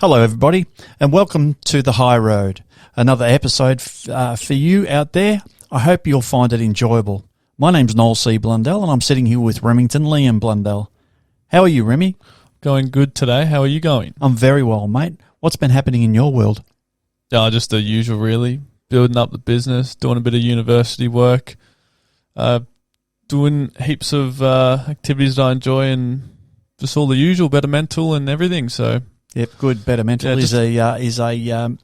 Hello, everybody, and welcome to The High Road, another episode for you out there. I hope you'll find it enjoyable. My name's Noel C. Blundell, and I'm sitting here with Remington Liam Blundell. How are you, Remy? Going good today. How are you going? I'm very well, mate. What's been happening in your world? Just the usual, really. Building up the business, doing a bit of university work, doing heaps of activities that I enjoy, and just all the usual, better mental and everything. So. Yep, good. Better Mental is a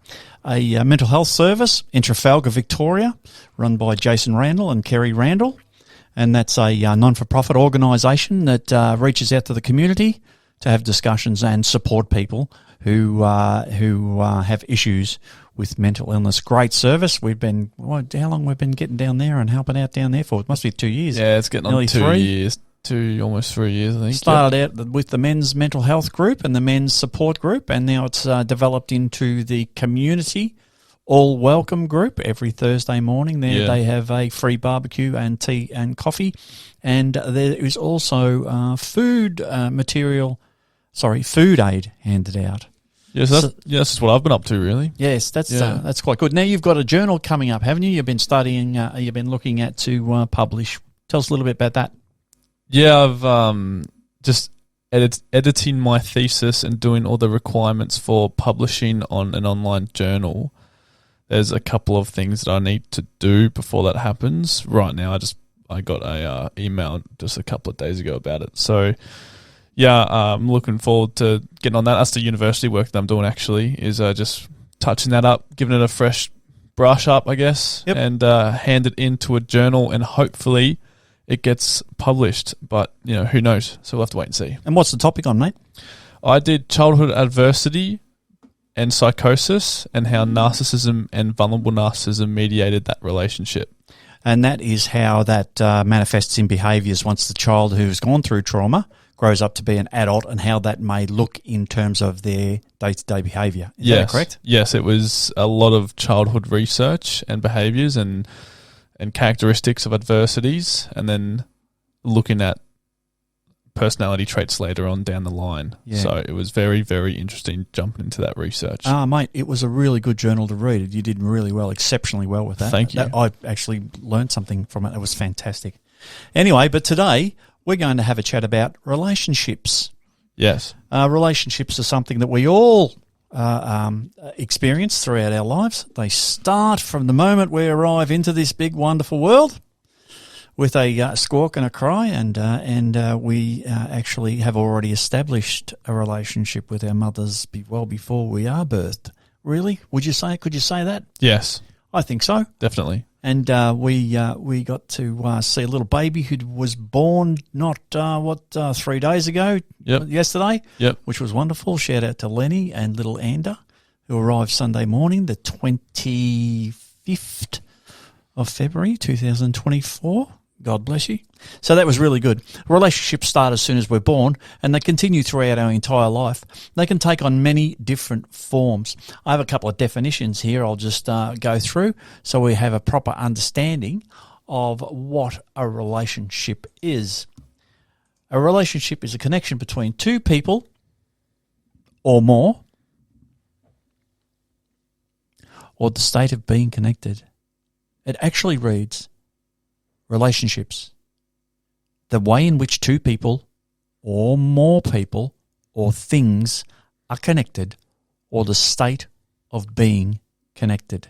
mental health service in Trafalgar, Victoria, run by Jason Randall and Kerry Randall, and that's a non-for-profit organisation that reaches out to the community to have discussions and support people who have issues with mental illness. Great service. We've been how long we've been getting down there and helping out down there for? It must be 2 years. Yeah, it's getting nearly on 2 3 years. Almost 3 years, I think. Started out with the men's mental health group and the men's support group, and now it's developed into the community all welcome group. Every Thursday morning there they have a free barbecue and tea and coffee, and there is also food aid handed out. Yes, that's what I've been up to, really. Yes, that's quite good. Now you've got a journal coming up, haven't you? You've been studying, you've been looking at to publish. Tell us a little bit about that. Yeah, I've just editing my thesis and doing all the requirements for publishing on an online journal. There's a couple of things that I need to do before that happens. Right now, I got a email just a couple of days ago about it. So, yeah, I'm looking forward to getting on that. That's the university work that I'm doing, actually, is just touching that up, giving it a fresh brush up, I guess, and hand it into a journal, and hopefully it gets published, but who knows? So we'll have to wait and see. And what's the topic on, mate? I did childhood adversity and psychosis, and how narcissism and vulnerable narcissism mediated that relationship. And that is how that manifests in behaviours once the child who's gone through trauma grows up to be an adult, and how that may look in terms of their day-to-day behaviour. Is that correct? Yes, it was a lot of childhood research and behaviours and characteristics of adversities, and then looking at personality traits later on down the line. Yeah. So it was very, very interesting jumping into that research. Mate, it was a really good journal to read. You did really well, exceptionally well with that. Thank you. I actually learned something from it. It was fantastic. Anyway, but today we're going to have a chat about relationships. Yes. Relationships are something that we all experience throughout our lives. They start from the moment we arrive into this big, wonderful world with a squawk and a cry, and we actually have already established a relationship with our mothers well before we are birthed. Really? Could you say that? Yes. I think so. Definitely. And we got to see a little baby who was born 3 days ago, yesterday, which was wonderful. Shout out to Lenny and little Ander, who arrived Sunday morning, the 25th of February 2024. God bless you. So that was really good. Relationships start as soon as we're born, and they continue throughout our entire life. They can take on many different forms. I have a couple of definitions here I'll just go through so we have a proper understanding of what a relationship is. A relationship is a connection between two people or more, or the state of being connected. It actually reads, relationships, the way in which two people or more people or things are connected, or the state of being connected.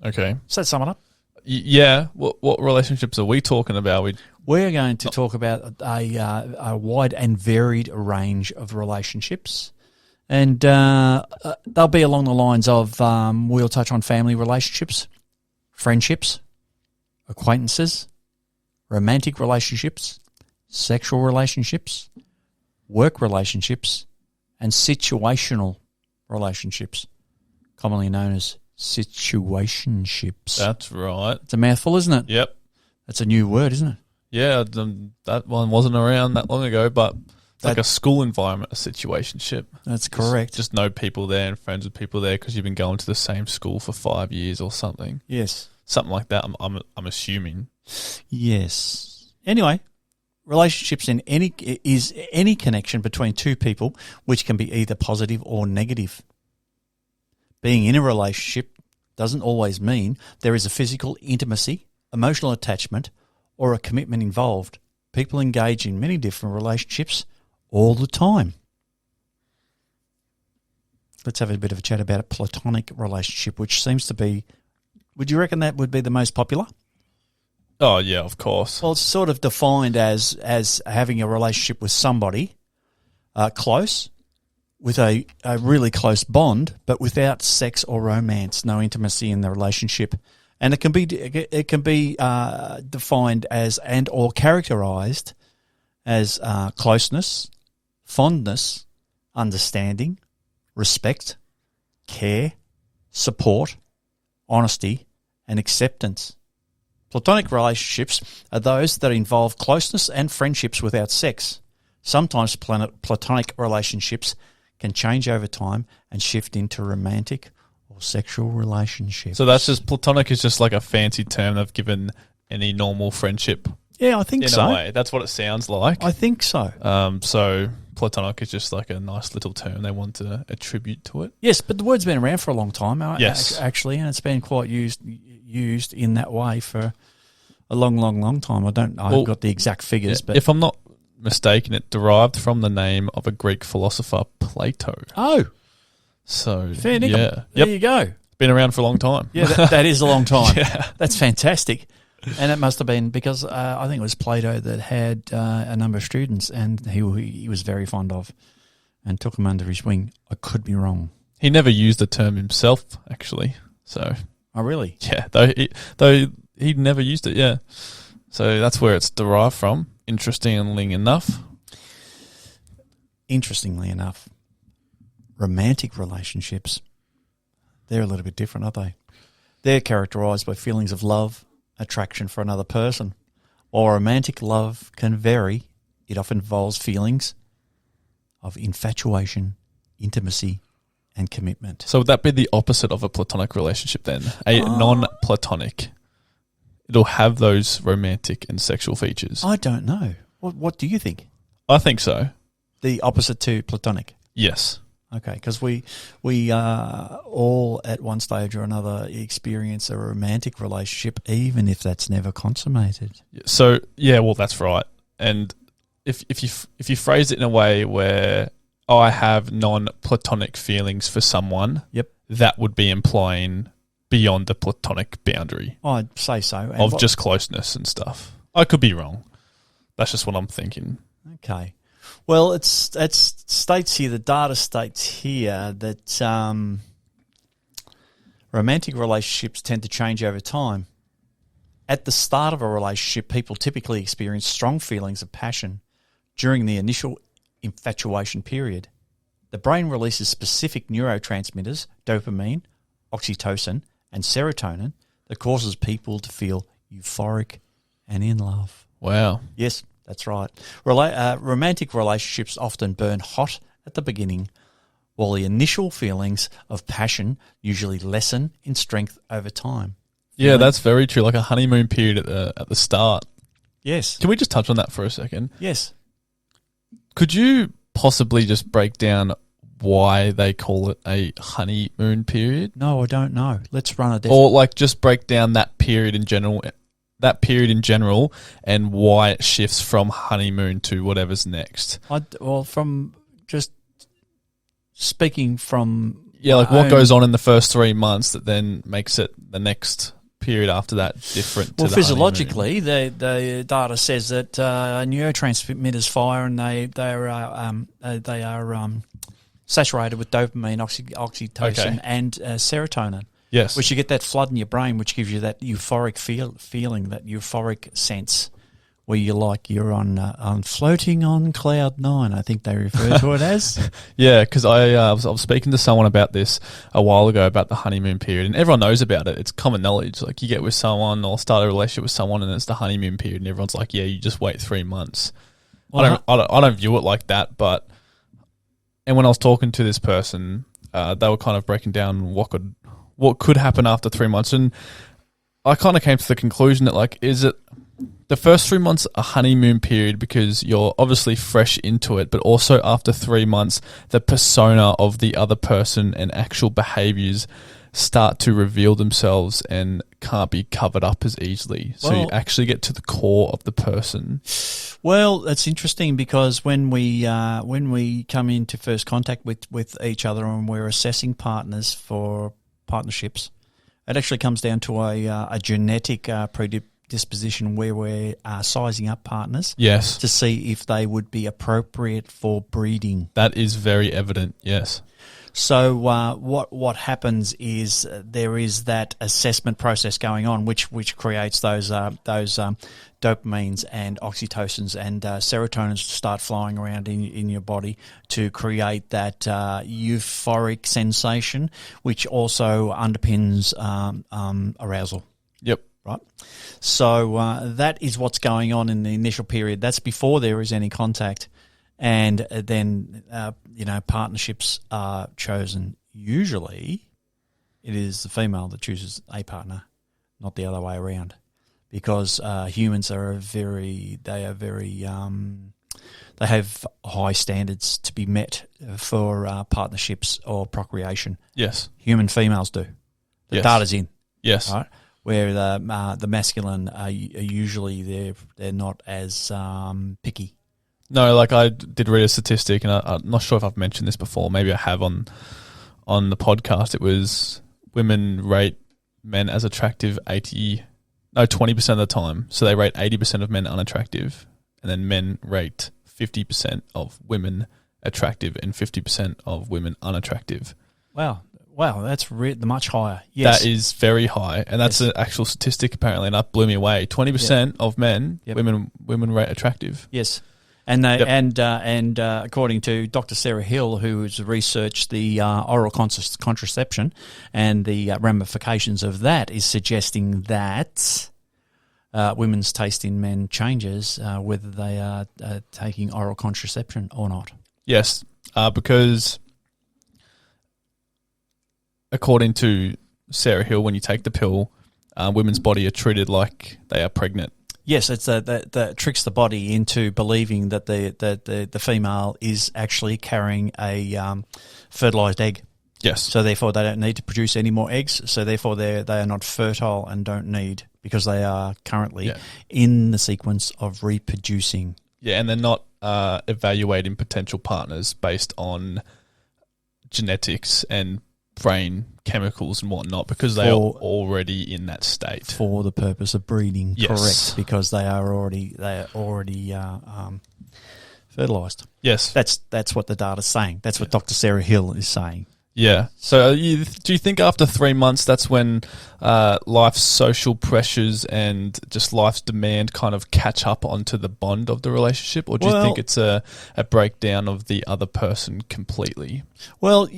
Okay. Does that sum it up? Yeah. What relationships are we talking about? We're going to talk about a wide and varied range of relationships. And they'll be along the lines of we'll touch on family relationships, friendships, acquaintances, romantic relationships, sexual relationships, work relationships, and situational relationships, commonly known as situationships. That's right. It's a mouthful, isn't it? Yep. That's a new word, isn't it? Yeah, that one wasn't around that long ago, but it's like a school environment, a situationship. That's correct. Just know people there and friends with people there because you've been going to the same school for 5 years or something. Yes. Something like that, I'm assuming. Yes. Anyway, relationships is any connection between two people which can be either positive or negative. Being in a relationship doesn't always mean there is a physical intimacy, emotional attachment, or a commitment involved. People engage in many different relationships all the time. Let's have a bit of a chat about a platonic relationship, which seems to be, would you reckon that would be the most popular? Oh, yeah, of course. Well, it's sort of defined as having a relationship with somebody close, with a really close bond, but without sex or romance, no intimacy in the relationship. And it can be defined as and or characterized as closeness, fondness, understanding, respect, care, support, honesty, and acceptance. Platonic relationships are those that involve closeness and friendships without sex. Sometimes platonic relationships can change over time and shift into romantic or sexual relationships. So that's just, platonic is just like a fancy term they've given any normal friendship. Yeah, I think so. In a way, that's what it sounds like. I think so. So platonic is just like a nice little term they want to attribute to it. Yes, but the word's been around for a long time, yes, actually, and it's been quite used in that way for a long time. I haven't got the exact figures, but if I'm not mistaken, it derived from the name of a Greek philosopher, Plato. Oh, so fair dinkum. Yeah, there you go. Been around for a long time. Yeah, that is a long time. Yeah. That's fantastic. And it must have been because I think it was Plato that had a number of students, and he was very fond of, and took them under his wing. I could be wrong. He never used the term himself, actually. So, oh really? Yeah, though he never used it. Yeah, so that's where it's derived from. Interestingly enough, romantic relationships, they're a little bit different, aren't they? They're characterized by feelings of love, attraction for another person. While romantic love can vary, it often involves feelings of infatuation, intimacy, and commitment. So would that be the opposite of a platonic relationship then? A non-platonic. It'll have those romantic and sexual features. I don't know. What do you think? I think so. The opposite to platonic? Yes. Okay, because we all at one stage or another experience a romantic relationship, even if that's never consummated. So yeah, well that's right. And if you phrase it in a way where I have non-platonic feelings for someone, yep, that would be implying beyond the platonic boundary. I'd say so. And of just closeness and stuff. I could be wrong. That's just what I'm thinking. Okay. Well, it states here, the data states here that romantic relationships tend to change over time. At the start of a relationship, people typically experience strong feelings of passion during the initial infatuation period. The brain releases specific neurotransmitters, dopamine, oxytocin, and serotonin, that causes people to feel euphoric and in love. Wow. Yes, that's right. Romantic relationships often burn hot at the beginning, while the initial feelings of passion usually lessen in strength over time. Yeah, that's very true. Like a honeymoon period at the start. Yes. Can we just touch on that for a second? Yes. Could you possibly just break down why they call it a honeymoon period? No, I don't know. Let's run a or like just break down that period in general. And why it shifts from honeymoon to whatever's next. From just speaking from... Yeah, like what goes on in the first 3 months that then makes it the next period after that different to the physiologically, the data says that neurotransmitters fire and they are saturated with dopamine, oxytocin, and serotonin. Yes. Which you get that flood in your brain, which gives you that euphoric feeling, that euphoric sense, where you're on floating on cloud nine. I think they refer to it as. Yeah, because I was speaking to someone about this a while ago about the honeymoon period, and everyone knows about it. It's common knowledge. Like you get with someone or start a relationship with someone, and it's the honeymoon period, and everyone's like, "Yeah, you just wait 3 months." I don't view it like that, but and when I was talking to this person, they were kind of breaking down what could happen after 3 months, and I kind of came to the conclusion that like, is it The first 3 months a honeymoon period because you're obviously fresh into it, but also after 3 months, the persona of the other person and actual behaviors start to reveal themselves and can't be covered up as easily. So you actually get to the core of the person. Well, that's interesting because when we come into first contact with each other and we're assessing partners for partnerships, it actually comes down to a genetic predisposition where we're sizing up partners. Yes. To see if they would be appropriate for breeding. That is very evident, yes. So what happens is there is that assessment process going on, which creates those dopamines and oxytocins and serotonins start flying around in your body to create that euphoric sensation, which also underpins arousal. Yep. Right. So that is what's going on in the initial period. That's before there is any contact. And then, partnerships are chosen. Usually it is the female that chooses a partner, not the other way around, because humans they have high standards to be met for partnerships or procreation. Yes. Human females do. The data's in. Yes. Right? Where the masculine are usually they're not as picky. No, like I did read a statistic, and I'm not sure if I've mentioned this before. Maybe I have on the podcast. It was women rate men as attractive 20% of the time. So they rate 80% of men unattractive, and then men rate 50% of women attractive and 50% of women unattractive. Wow, that's much higher. Yes. That is very high, and that's an actual statistic apparently, and that blew me away. 20% of men, women rate attractive. Yes. And according to Dr. Sarah Hill, who has researched the oral contraception and the ramifications of that, is suggesting that women's taste in men changes whether they are taking oral contraception or not. Yes, because according to Sarah Hill, when you take the pill, women's body are treated like they are pregnant. Yes, it's that tricks the body into believing that the female is actually carrying a fertilized egg. Yes. So therefore, they don't need to produce any more eggs. So therefore, they are not fertile and don't need, because they are currently in the sequence of reproducing. Yeah, and they're not evaluating potential partners based on genetics and brain chemicals and whatnot, because they are already in that state for the purpose of breeding. Yes. Correct, because they are already fertilized. Yes, that's what the data's saying. That's what Dr. Sarah Hill is saying. Yeah. So do you think after 3 months that's when life's social pressures and just life's demand kind of catch up onto the bond of the relationship, or do you think it's a breakdown of the other person completely? Well,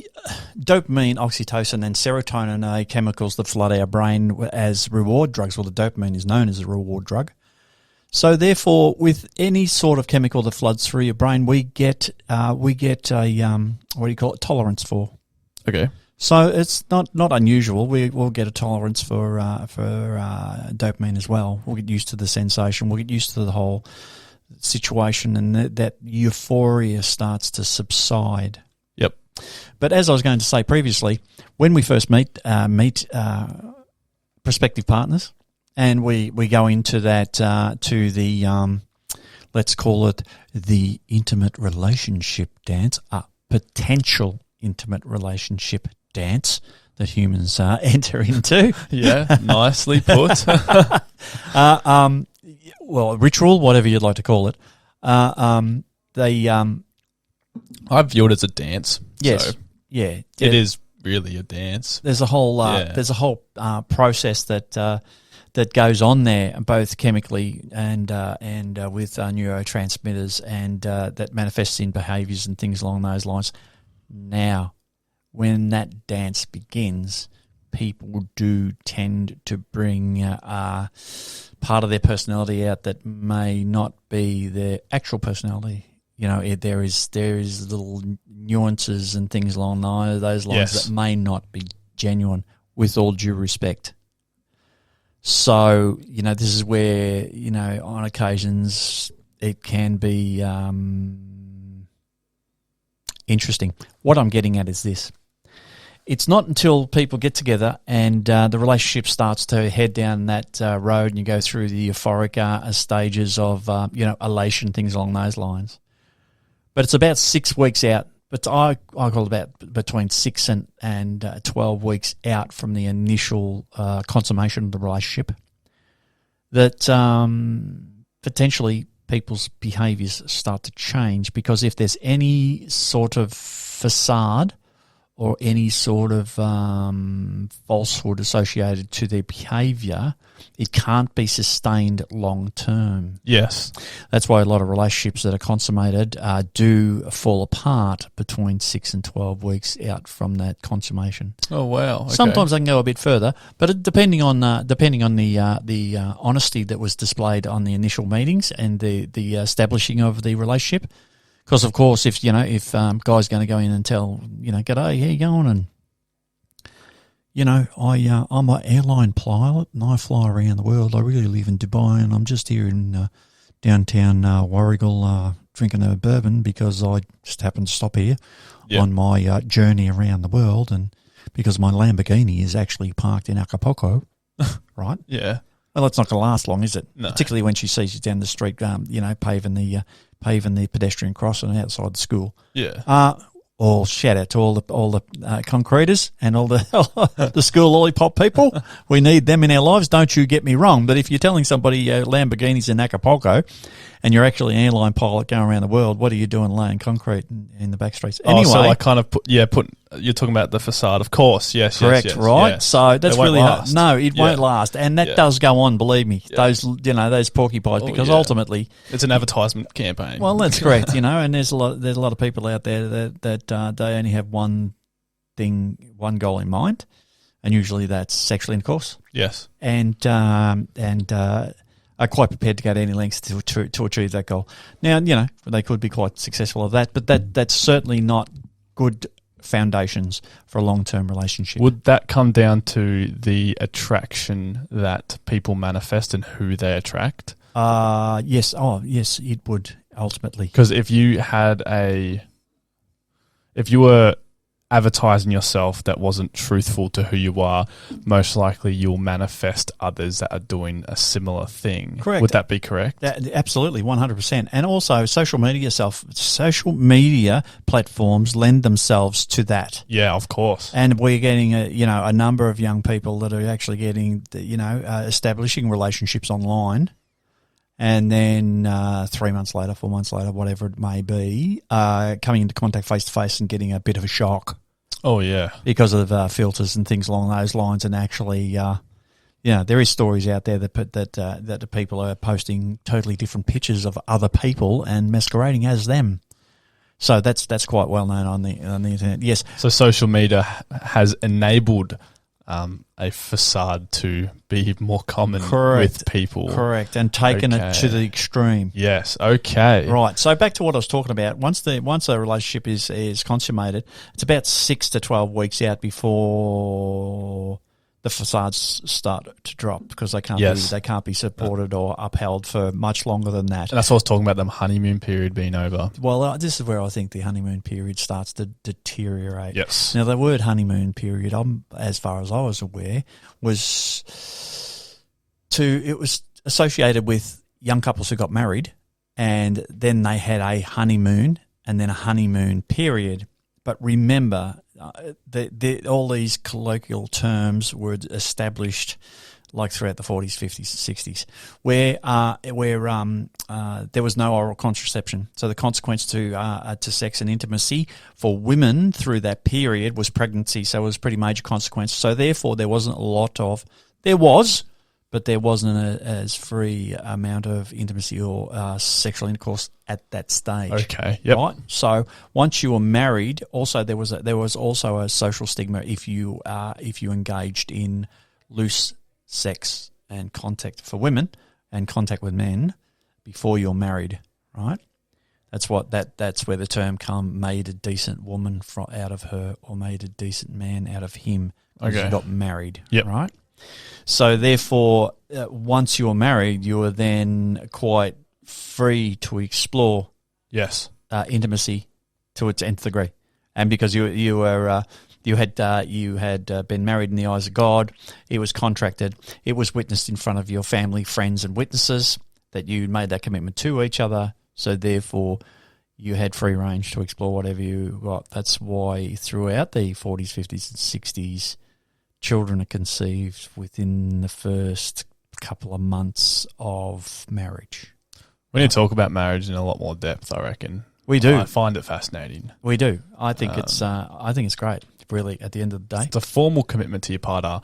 dopamine, oxytocin and serotonin are chemicals that flood our brain as reward drugs. Well, the dopamine is known as a reward drug. So therefore, with any sort of chemical that floods through your brain, we get a tolerance for. Okay. So it's not unusual. We'll get a tolerance for dopamine as well. We'll get used to the sensation. We'll get used to the whole situation, and that euphoria starts to subside. Yep. But as I was going to say previously, when we first meet prospective partners, and we go into that to the let's call it the intimate relationship dance, potential intimate relationship dance that humans enter into. Yeah, nicely put. Well, ritual, whatever you'd like to call it. I view it as a dance. Yes, so it is really a dance. There's a whole process that goes on there, both chemically and with neurotransmitters, and that manifests in behaviours and things along those lines. Now, when that dance begins, people do tend to bring part of their personality out that may not be their actual personality. You know, there is little nuances and things along those lines that may not be genuine, with all due respect. So, this is where, on occasions it can be interesting. What I'm getting at is this. It's not until people get together and the relationship starts to head down that road and you go through the euphoric stages of, elation, things along those lines. But it's about 6 weeks out. But I call it about between 6 and 12 weeks out from the initial consummation of the relationship that potentially people's behaviours start to change, because if there's any sort of facade or any sort of falsehood associated to their behaviour, it can't be sustained long term. Yes. That's why a lot of relationships that are consummated do fall apart between 6 and 12 weeks out from that consummation. Oh, wow. Okay. Sometimes they can go a bit further, but depending on the honesty that was displayed on the initial meetings and the establishing of the relationship. Because of course, if guy's going to go in and tell, g'day, how you going? And I'm an airline pilot and I fly around the world. I really live in Dubai and I'm just here in downtown Warragul drinking a bourbon because I just happened to stop here on my journey around the world, and because my Lamborghini is actually parked in Acapulco, right? Yeah. Well, it's not going to last long, is it? No. Particularly when she sees you down the street, paving the pedestrian crossing outside the school. Yeah. Or shout out to all the concreters and all the the school lollipop people. We need them in our lives. Don't you get me wrong. But if you're telling somebody Lamborghini's in Acapulco, and you're actually an airline pilot going around the world, what are you doing laying concrete in the back streets? Anyway, so I kind of you're talking about the facade, of course. Yes, correct, yes, right? Yes. So that's really hard. No, it won't Yeah. last, and that does go on. Believe me, those porcupines, because ultimately it's an advertisement campaign. Well, that's correct, and there's a lot of people out there that they only have one goal in mind, and usually that's sexual intercourse. Yes, and are quite prepared to go to any lengths to achieve that goal. Now, they could be quite successful at that, but that's certainly not good foundations for a long-term relationship. Would that come down to the attraction that people manifest and who they attract? Yes. Oh, yes, it would ultimately. Because if you were advertising yourself that wasn't truthful to who you are, most likely you'll manifest others that are doing a similar thing. Correct. Would that be correct? Absolutely, 100%. And also social media platforms lend themselves to that. Yeah, of course. And we're getting a number of young people that are actually getting establishing relationships online. And then 3 months later, 4 months later, whatever it may be, coming into contact face-to-face and getting a bit of a shock. Oh, yeah. Because of filters and things along those lines. And actually, there is stories out there that the people are posting totally different pictures of other people and masquerading as them. So that's quite well known on the internet. Yes. So social media has enabled a facade to be more common with people. Correct, and taken it to the extreme. Yes, okay. Right, so back to what I was talking about. Once a relationship is consummated, it's about 6 to 12 weeks out before the facades start to drop, because they can't be supported or upheld for much longer than that. And that's what I was talking about, the honeymoon period being over. Well, this is where I think the honeymoon period starts to deteriorate. Yes. Now, the word honeymoon period, as far as I was aware, was associated with young couples who got married, and then they had a honeymoon and then a honeymoon period. But remember, all these colloquial terms were established like throughout the 40s, 50s, 60s, where there was no oral contraception. So the consequence to sex and intimacy for women through that period was pregnancy. So it was a pretty major consequence. So therefore, there wasn't a lot of – there was – but there wasn't as free amount of intimacy or sexual intercourse at that stage. Okay, yep. Right? So once you were married, also there was also a social stigma if you engaged in loose sex and contact for women and contact with men before you're married, right? That's where the term made a decent woman out of her, or made a decent man out of him, because you got married, yep. Right? So therefore, once you're married, you are then quite free to explore Yes. intimacy to its nth degree, and because you had been married in the eyes of God, it was contracted, it was witnessed in front of your family, friends, and witnesses that you made that commitment to each other. So therefore, you had free range to explore whatever you got. That's why throughout the 40s, 50s, and 60s, children are conceived within the first couple of months of marriage. We need to talk about marriage in a lot more depth, I reckon. We do. I find it fascinating. We do. I think it's great, really, at the end of the day. It's a formal commitment to your partner,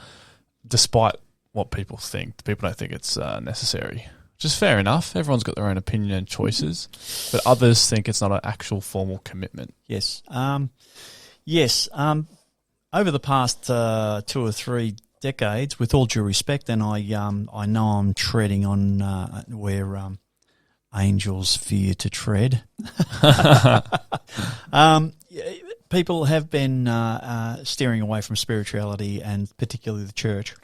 despite what people think. People don't think it's necessary, which is fair enough. Everyone's got their own opinion and choices, but others think it's not an actual formal commitment. Yes. Yes. Over the past 2 or 3 decades, with all due respect, and I know I'm treading on where angels fear to tread. People have been steering away from spirituality and particularly the church.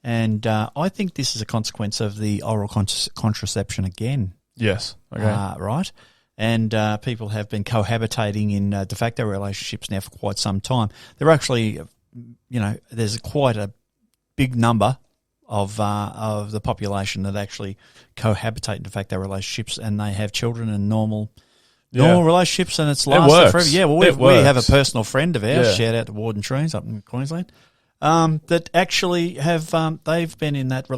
And I think this is a consequence of the oral contraception again. Yes. Okay. Right? And people have been cohabitating in de facto relationships now for quite some time. There are actually, there's quite a big number of the population that actually cohabitate in de facto relationships, and they have children and normal relationships, and it's lasted forever. Yeah, well, we have a personal friend of ours, shout out to Warden Trees up in Queensland, that actually have they've been in that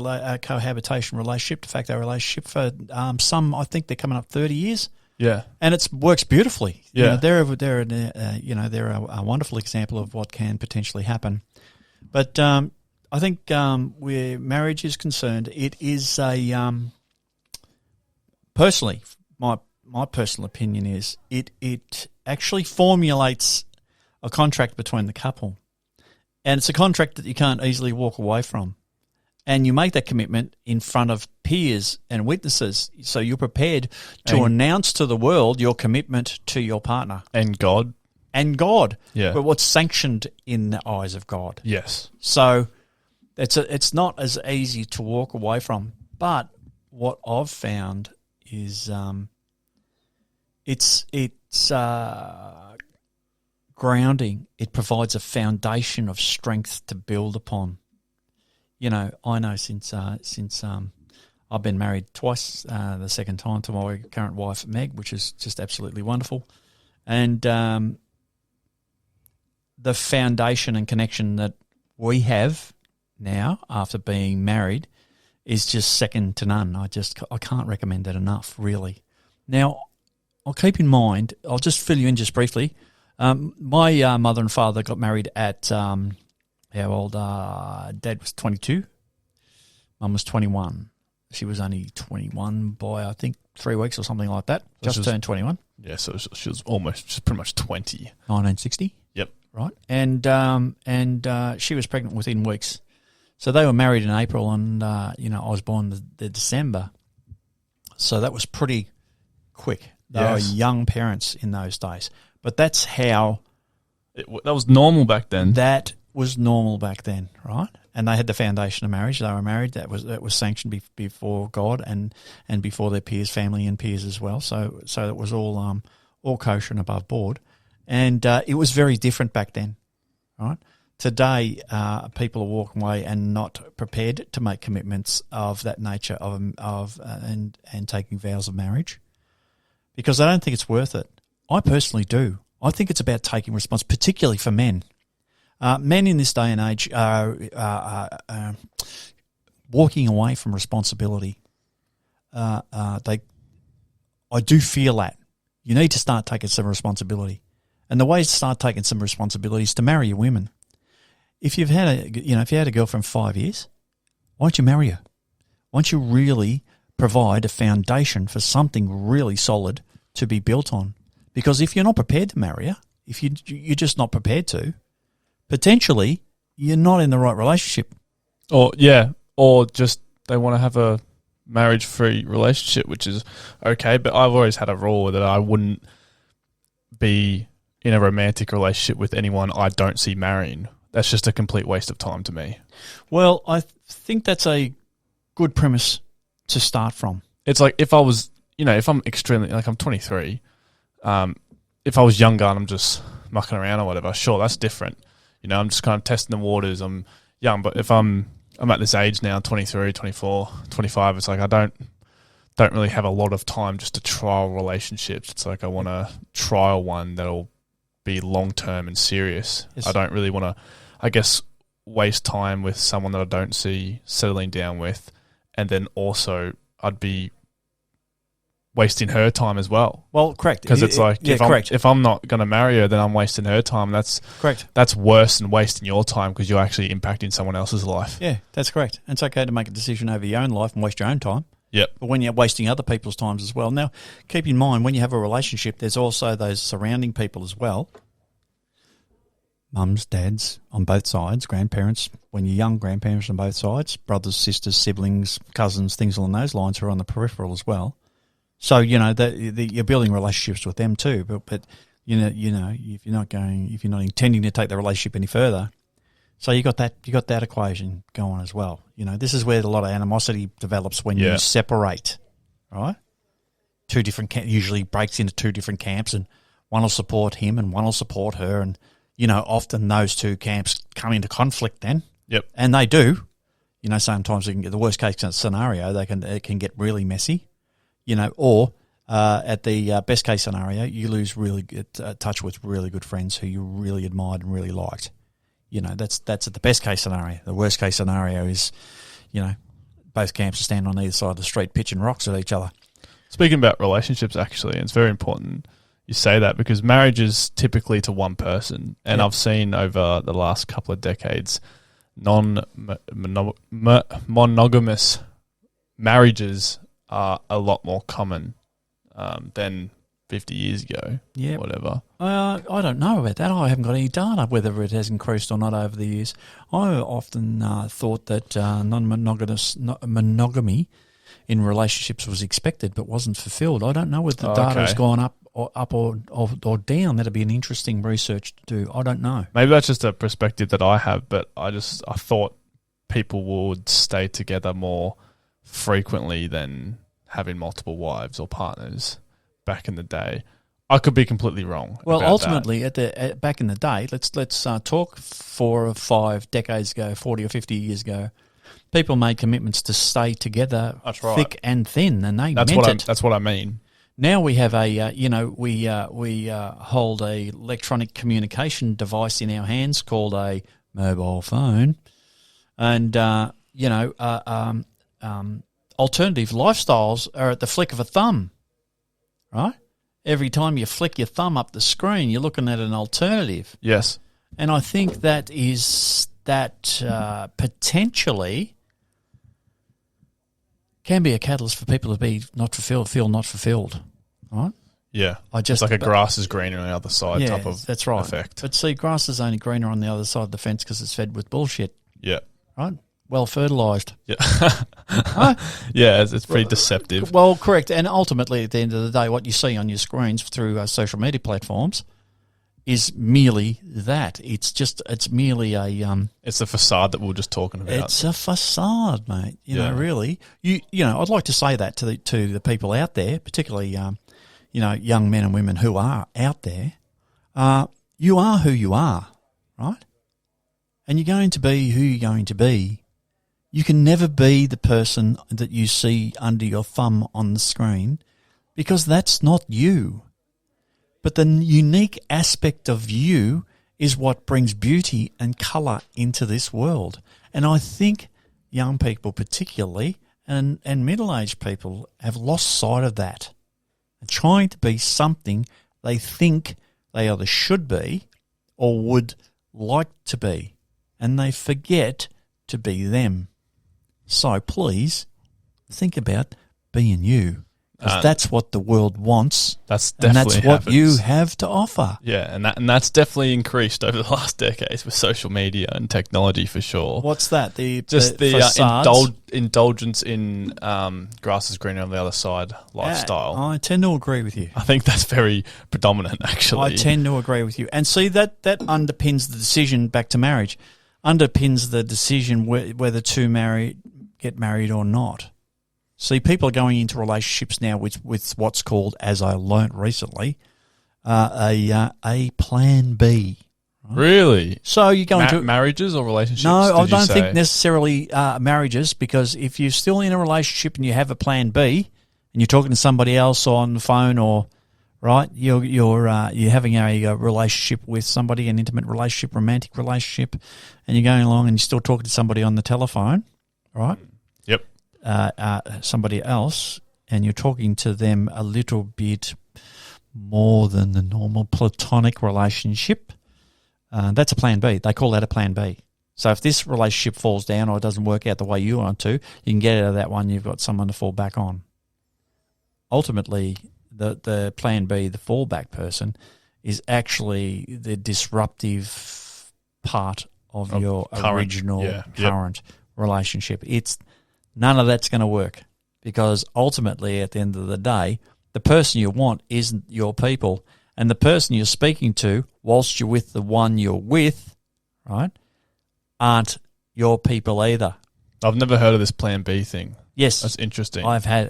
cohabitation relationship, de facto relationship for some. I think they're coming up 30 years. Yeah, and it works beautifully. Yeah, they're a wonderful example of what can potentially happen. But I think where marriage is concerned, it is a personally, my personal opinion is it actually formulates a contract between the couple, and it's a contract that you can't easily walk away from. And you make that commitment in front of peers and witnesses, so you're prepared to announce to the world your commitment to your partner. And God. Yeah. But what's sanctioned in the eyes of God. Yes. So it's not as easy to walk away from. But what I've found is it's grounding. It provides a foundation of strength to build upon. I know since I've been married twice, the second time to my current wife, Meg, which is just absolutely wonderful. And the foundation and connection that we have now after being married is just second to none. I can't recommend that enough, really. Now, I'll keep in mind, I'll just fill you in just briefly. My mother and father got married at... how old? Dad was 22. Mum was 21. She was only 21 by, I think, 3 weeks or something like that. Just turned 21. Yeah, so she was pretty much 20. 1960. Yep. Right. And she was pregnant within weeks. So they were married in April, and I was born the December. So that was pretty quick. They were young parents in those days. But that's how... that was normal back then. That was normal back then, right? And they had the foundation of marriage. They were married. That was sanctioned before God and before their peers, family and peers as well. So it was all kosher and above board. And it was very different back then, right? Today, people are walking away and not prepared to make commitments of that nature and taking vows of marriage because I don't think it's worth it. I personally do. I think it's about taking responsibility, particularly for men. Men in this day and age are walking away from responsibility. I do feel that. You need to start taking some responsibility. And the way to start taking some responsibility is to marry your women. If you've had a girlfriend for 5 years, why don't you marry her? Why don't you really provide a foundation for something really solid to be built on? Because if you're not prepared to marry her, if you're just not prepared to, potentially you're not in the right relationship. Or just they want to have a marriage-free relationship, which is okay. But I've always had a rule that I wouldn't be in a romantic relationship with anyone I don't see marrying. that's just a complete waste of time to me. Well, I think that's a good premise to start from. It's like if I was, if I'm extremely, like I'm 23, if I was younger and I'm just mucking around or whatever, sure, that's different. I'm just kind of testing the waters. I'm young, but if I'm at this age now, 23, 24, 25, it's like I don't really have a lot of time just to trial relationships. It's like I want to trial one that'll be long-term and serious. Yes. I don't really want to, I guess, waste time with someone that I don't see settling down with, and then also I'd be wasting her time as well. Well, correct. Because it's like, if I'm not going to marry her, then I'm wasting her time. That's correct. That's worse than wasting your time because you're actually impacting someone else's life. Yeah, that's correct. And it's okay to make a decision over your own life and waste your own time. Yep. But when you're wasting other people's times as well. Now, keep in mind, when you have a relationship, there's also those surrounding people as well. Mums, dads on both sides, grandparents, when you're young, grandparents on both sides, brothers, sisters, siblings, cousins, things along those lines are on the peripheral as well. So, you're building relationships with them too. But if you're not intending to take the relationship any further, so you got that equation going as well. This is where a lot of animosity develops when you separate, right? Two different usually breaks into two different camps, and one will support him and one will support her, and often those two camps come into conflict then. Yep, and they do. Sometimes they can get the worst case scenario. It can get really messy. Or at the best case scenario, you lose touch with really good friends who you really admired and really liked. That's at the best case scenario. The worst case scenario is, both camps are standing on either side of the street pitching rocks at each other. Speaking about relationships, actually, and it's very important you say that because marriage is typically to one person. And I've seen over the last couple of decades, monogamous marriages are a lot more common than 50 years ago, whatever. I don't know about that. I haven't got any data whether it has increased or not over the years. I often thought that monogamy in relationships was expected but wasn't fulfilled. I don't know whether the data has gone up or down. That'd be an interesting research to do. I don't know. Maybe that's just a perspective that I have, but I thought people would stay together more frequently than having multiple wives or partners back in the day. I could be completely wrong. Well, ultimately, back in the day, let's talk 4 or 5 decades ago, 40 or 50 years ago, people made commitments to stay together, thick and thin, and they meant it. That's what I mean. Now we have we hold a electronic communication device in our hands called a mobile phone, and alternative lifestyles are at the flick of a thumb, right? Every time you flick your thumb up the screen, you're looking at an alternative. Yes. And I think that potentially can be a catalyst for people to be feel not fulfilled, right? Yeah. It's like a grass is greener on the other side type of that's right. effect. But see, grass is only greener on the other side of the fence because it's fed with bullshit. Yeah. Right? Well fertilised. Yeah. Yeah, it's pretty deceptive. Well, correct. And ultimately, at the end of the day, what you see on your screens through social media platforms is merely that. It's merely a it's the facade that we were just talking about. It's a facade, mate. You know, really. I'd like to say that to the people out there, particularly young men and women who are out there. You are who you are, right? And you're going to be who you're going to be. You can never be the person that you see under your thumb on the screen because that's not you. But the unique aspect of you is what brings beauty and colour into this world. And I think young people particularly and middle-aged people have lost sight of that. And trying to be something they think they either should be or would like to be. And they forget to be them. So please think about being you. Because that's what the world wants. That's definitely and that's what you have to offer. Yeah, and that's definitely increased over the last decades with social media and technology for sure. What's that? The indulgence in grass is greener on the other side lifestyle. I tend to agree with you. I think that's very predominant, actually. I tend to agree with you. And see, that underpins the decision back to marriage, underpins the decision whether to get married or not. See, people are going into relationships now with what's called, as I learnt recently, a plan B. Right? Really? So you go into marriages or relationships? No, I don't think necessarily marriages, because if you're still in a relationship and you have a plan B and you're talking to somebody else on the phone, or right, you're having a relationship with somebody, an intimate relationship, romantic relationship, and you're going along and you're still talking to somebody on the telephone, right? Yep. Somebody else, and you're talking to them a little bit more than the normal platonic relationship, that's a plan B. They call that a plan B. So if this relationship falls down or it doesn't work out the way you want to, you can get out of that one. You've got someone to fall back on. Ultimately, the plan B, the fallback person, is actually the disruptive part of your current relationship. None of that's going to work, because ultimately, at the end of the day, the person you want isn't your people, and the person you're speaking to, whilst you're with the one you're with, right, aren't your people either. I've never heard of this Plan B thing. Yes. That's interesting.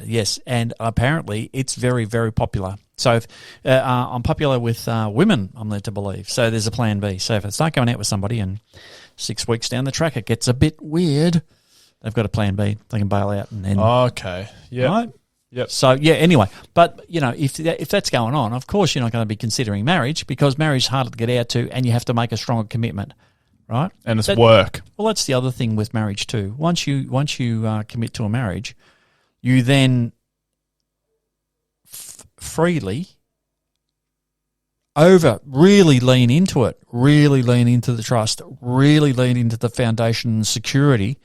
Yes, and apparently it's very, very popular. So if, I'm popular with women, I'm led to believe. So there's a Plan B. So if I start going out with somebody and 6 weeks down the track it gets a bit weird, they've got a Plan B. They can bail out and then... Okay. Yeah. Right? Yep. So, yeah, anyway. But, if that's going on, of course you're not going to be considering marriage, because marriage is harder to get out to and you have to make a stronger commitment, right? And it's work. Well, that's the other thing with marriage too. Once you commit to a marriage, you then freely really lean into it, really lean into the trust, really lean into the foundation and security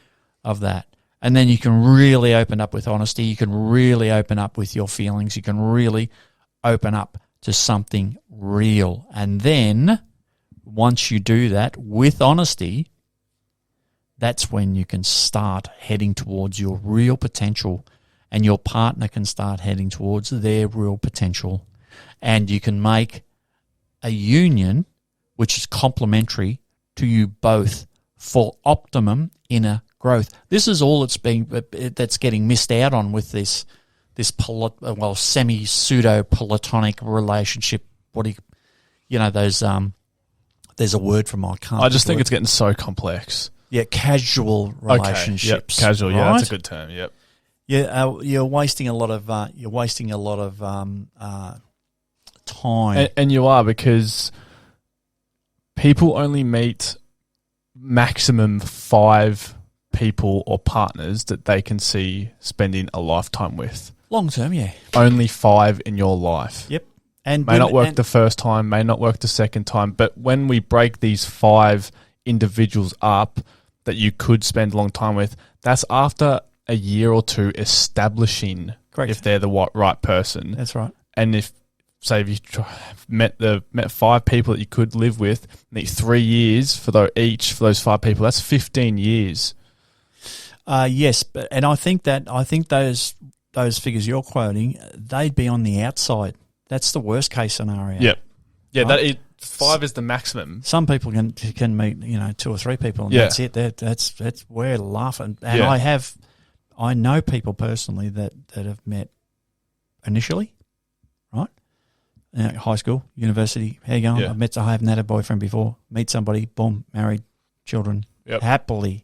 of that. And then you can really open up with honesty. You can really open up with your feelings. You can really open up to something real. And then once you do that with honesty, that's when you can start heading towards your real potential, and your partner can start heading towards their real potential. And you can make a union which is complementary to you both for optimum inner growth. This is all that's getting missed out on with this semi pseudo platonic relationship. There's a word from I just think it's getting so complex. Yeah, casual relationships. Yep. Casual, yeah, right? that's a good term. Yep. Yeah, you're wasting a lot of time, and you are, because people only meet maximum 5 people or partners that they can see spending a lifetime with. Long term, yeah. Only 5 in your life. Yep. And may not work the first time, may not work the second time, but when we break these 5 individuals up that you could spend a long time with, that's after a year or two establishing if they're the right person. That's right. And if you met 5 people that you could live with, need 3 years for those 5 people, that's 15 years. Yes, and I think those figures you're quoting, they'd be on the outside. That's the worst case scenario. Yep. Yeah, right? 5 is the maximum. Some people can meet 2 or 3 people, and that's it. That's we're laughing. And I know people personally that have met initially, right? High school, university. How you going? Yeah. I haven't had a boyfriend before. Meet somebody, boom, married, children, happily.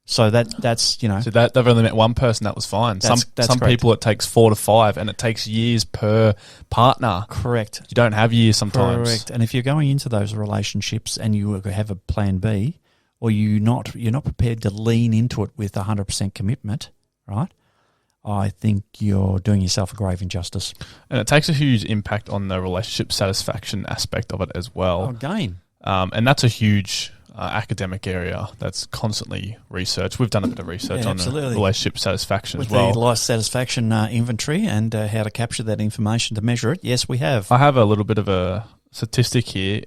So that's So that they've only met one person, that was fine. Some people it takes 4 to 5, and it takes years per partner. Correct. You don't have years sometimes. Correct. And if you're going into those relationships and you have a plan B, or you're not prepared to lean into it with 100% commitment, right? I think you're doing yourself a grave injustice. And it takes a huge impact on the relationship satisfaction aspect of it as well. Again. And that's a huge academic area that's constantly researched. We've done a bit of research on absolutely. relationship satisfaction With as well. the life satisfaction inventory and how to capture that information to measure it. Yes, we have. I have a little bit of a statistic here.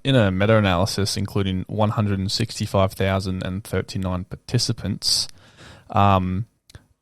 In a meta-analysis including 165,039 participants,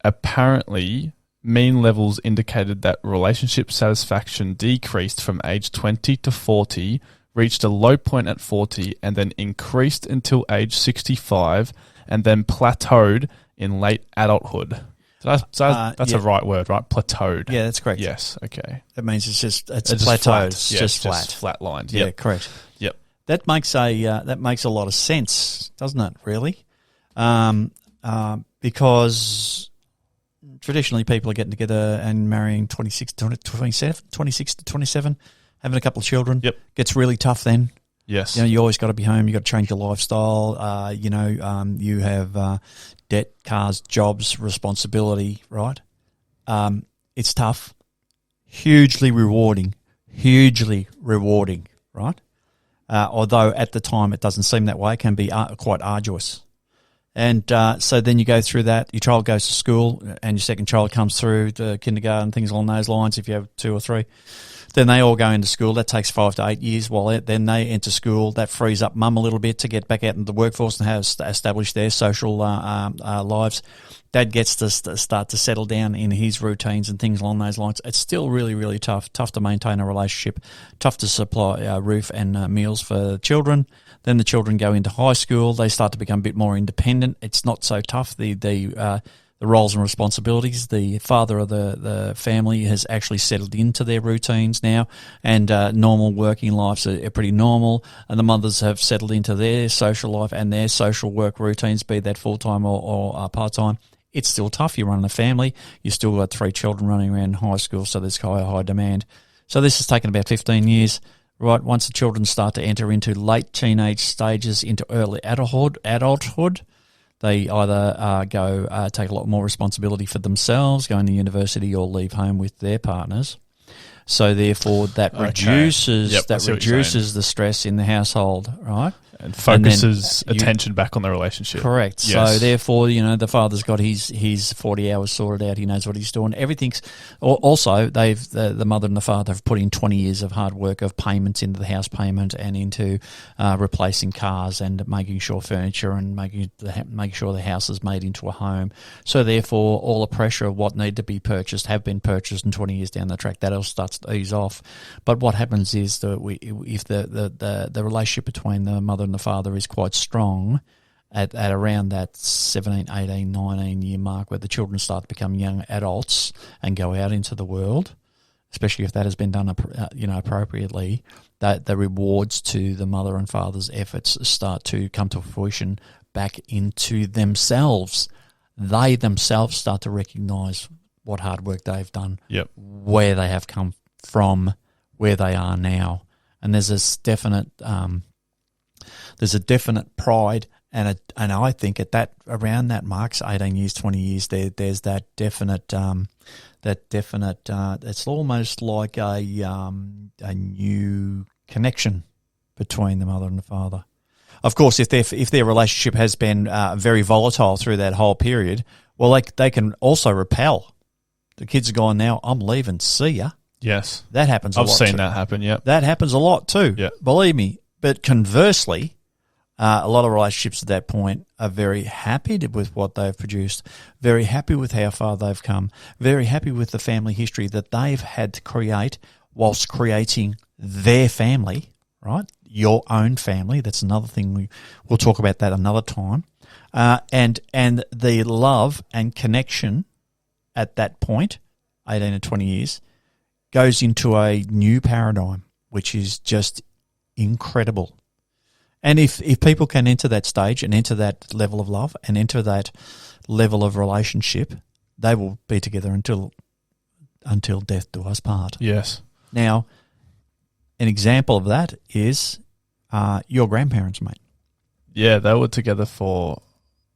apparently mean levels indicated that relationship satisfaction decreased from age 20 to 40, reached a low point at 40, and then increased until age 65, and then plateaued in late adulthood. That's a right word, right? Plateaued. Yeah, that's correct. Yes. Okay. That means it's plateaued. Flat. It's Yeah, just flat. Flatlined. Yeah, Yep. correct. Yep. That makes a lot of sense, doesn't it? Really, because traditionally people are getting together and marrying 26 to 27, having a couple of children. Yep. Gets really tough then. Yes. You know, you always got to be home. You got to change your lifestyle. You have debt, cars, jobs, responsibility. Right. It's tough. Hugely rewarding. Right. Although at the time it doesn't seem that way, it can be quite arduous. And so then you go through that. Your child goes to school, and your second child comes through the kindergarten, things along those lines. If you have 2 or 3, then they all go into school. That takes 5 to 8 years. While then they enter school, that frees up mum a little bit to get back out into the workforce and have establish their social lives. Dad gets to start to settle down in his routines and things along those lines. It's still really, really tough. Tough to maintain a relationship. Tough to supply roof and meals for children. Then the children go into high school. They start to become a bit more independent. It's not so tough. The roles and responsibilities. The father of the family has actually settled into their routines now, and normal working lives are pretty normal. And the mothers have settled into their social life and their social work routines, be that full-time or part-time. It's still tough. You're running a family. You've still got 3 children running around high school, so there's high demand. So this has taken about 15 years. Right, once the children start to enter into late teenage stages, into early adulthood, they either take a lot more responsibility for themselves, go into university, or leave home with their partners. So therefore, that reduces the stress in the household, right? And focuses attention back on the relationship. Correct. Yes. So therefore, the father's got his 40 hours sorted out. He knows what he's doing. Everything's also the mother and the father have put in 20 years of hard work of payments into the house payment and into replacing cars and making sure furniture and making sure the house is made into a home. So therefore, all the pressure of what need to be purchased have been purchased, and 20 years down the track, that all starts to ease off. But what happens is that if the relationship between the mother and the father is quite strong at around that 17, 18, 19 year mark, where the children start to become young adults and go out into the world, especially if that has been done appropriately, that the rewards to the mother and father's efforts start to come to fruition back into themselves. They themselves start to recognise what hard work they've done, where they have come from, where they are now. And there's this definite pride, and I think at that around that marks 18 years, 20 years, there's that definite it's almost like a new connection between the mother and the father. Of course, if their relationship has been very volatile through that whole period, well, they can also repel. The kids are gone now. I'm leaving. See ya. Yes, that happens a lot. I've seen that happen. Yeah, that happens a lot too. Yeah, believe me. But conversely, a lot of relationships at that point are very happy with what they've produced, very happy with how far they've come, very happy with the family history that they've had to create whilst creating their family, right? Your own family. That's another thing. We'll talk about that another time. And the love and connection at that point, 18 and 20 years, goes into a new paradigm, which is just incredible. And if people can enter that stage and enter that level of love and enter that level of relationship, they will be together until death do us part. Yes. Now, an example of that is your grandparents, mate. Yeah, they were together for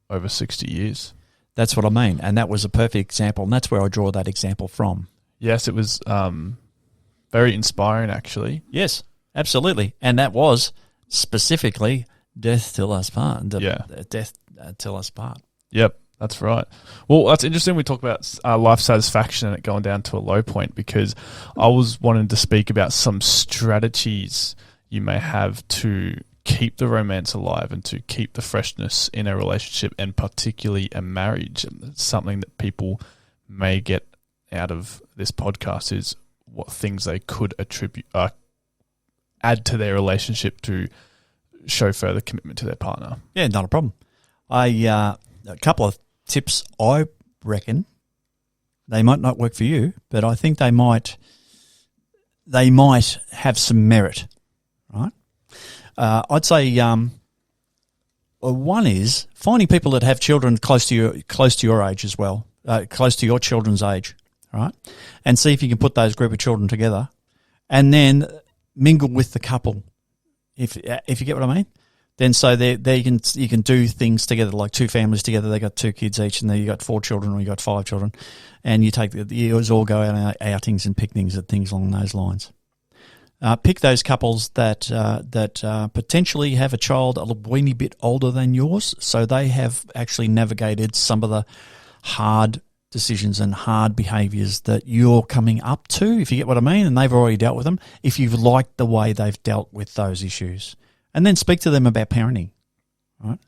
over 60 years. That's what I mean. And that was a perfect example. And that's where I draw that example from. Yes, it was very inspiring, actually. Yes, absolutely. And that was specifically Death till us part. Yeah. Death till us part. Yep, that's right. Well, that's interesting. We talk about life satisfaction and it going down to a low point, because I was wanting to speak about some strategies you may have to keep the romance alive and to keep the freshness in a relationship, and particularly a marriage. Something that people may get out of this podcast is what things they could add to their relationship to show further commitment to their partner. Yeah, not a problem. A couple of tips I reckon. They might not work for you, but I think they might have some merit, right? I'd say one is finding people that have children close to your age as well, close to your children's age, right? And see if you can put those group of children together, and then mingle with the couple. If you get what I mean, then so you can do things together, like two families together. They got 2 kids each, and then you got 4 children, or you got 5 children, and you all go out on outings and picnics and things along those lines. Pick those couples that potentially have a child a weeny bit older than yours, so they have actually navigated some of the hard decisions and hard behaviours that you're coming up to, if you get what I mean, and they've already dealt with them, if you've liked the way they've dealt with those issues. And then speak to them about parenting, right?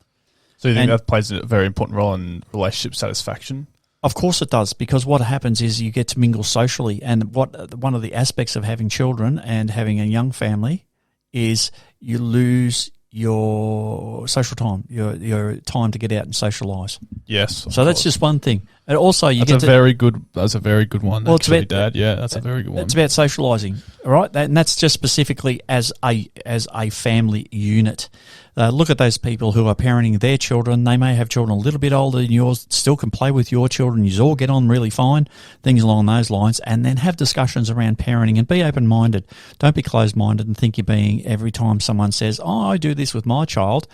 So you think that plays a very important role in relationship satisfaction? Of course it does, because what happens is you get to mingle socially, and one of the aspects of having children and having a young family is you lose your social time, your time to get out and socialise. Yes. So that's just one thing. And also that's a very good one. Well, actually, Dad. Yeah, that's a very good one. It's about socialising, all right? And that's just specifically as a family unit. Look at those people who are parenting their children. They may have children a little bit older than yours, still can play with your children. You all get on really fine, things along those lines, and then have discussions around parenting and be open-minded. Don't be closed-minded and think you're being, every time someone says, oh, I do this with my child,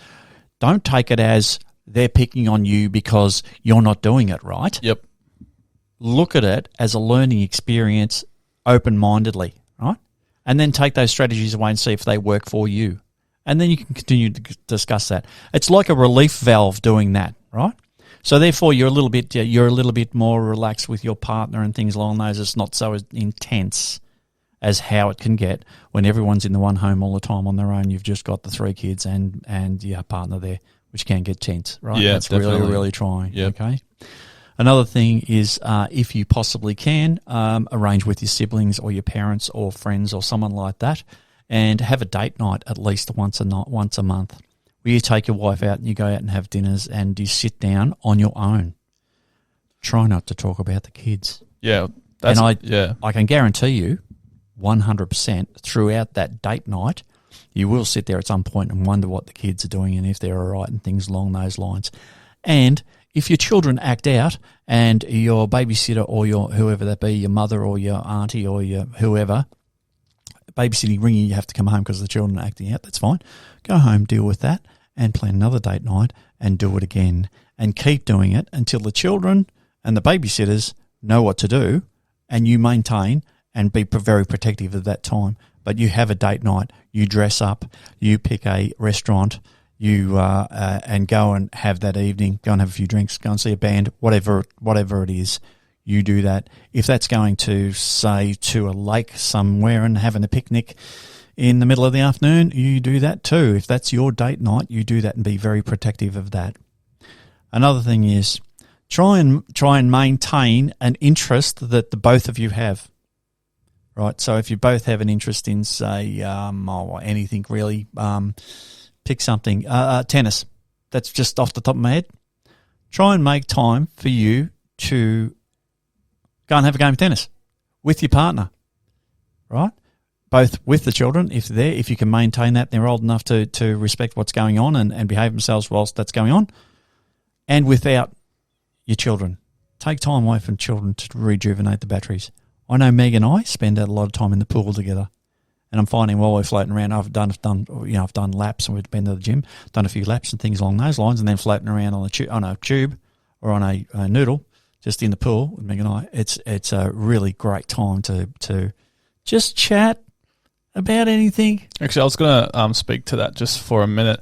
don't take it as they're picking on you because you're not doing it right. Yep. Look at it as a learning experience open-mindedly, right? And then take those strategies away and see if they work for you. And then you can continue to discuss that. It's like a relief valve doing that, right? So therefore, you're a little bit more relaxed with your partner and things along those. It's not so intense as how it can get when everyone's in the one home all the time on their own. You've just got the 3 kids and your partner there, which can get tense, right? Yeah, that's definitely. really, really trying. Yep. Okay. Another thing is, if you possibly can, arrange with your siblings or your parents or friends or someone like that, and have a date night at least once a month, where you take your wife out and you go out and have dinners and you sit down on your own. Try not to talk about the kids. Yeah. I can guarantee you 100% throughout that date night, you will sit there at some point and wonder what the kids are doing and if they're all right and things along those lines. And if your children act out and your babysitter or your whoever that be, your mother or your auntie or your whoever, babysitting ringing, you have to come home because the children are acting out, that's fine. Go home, deal with that, and plan another date night and do it again. And keep doing it until the children and the babysitters know what to do, and you maintain and be very protective of that time. But you have a date night, you dress up, you pick a restaurant, you and go and have that evening, go and have a few drinks, go and see a band, whatever it is. You do that. If that's going to, say, to a lake somewhere and having a picnic in the middle of the afternoon, you do that too. If that's your date night, you do that and be very protective of that. Another thing is try and maintain an interest that the both of you have. Right? So if you both have an interest in, say, anything really, pick something. Tennis. That's just off the top of my head. Try and make time for you to go and have a game of tennis with your partner, right? Both with the children, if you can maintain that, they're old enough to respect what's going on and behave themselves whilst that's going on, and without your children. Take time away from children to rejuvenate the batteries. I know Meg and I spend a lot of time in the pool together, and I'm finding while we're floating around, I've done laps, and we've been to the gym, done a few laps and things along those lines, and then floating around on a tube or on a noodle, just in the pool with Meg and I. It's a really great time to just chat about anything. Actually, I was going to speak to that just for a minute.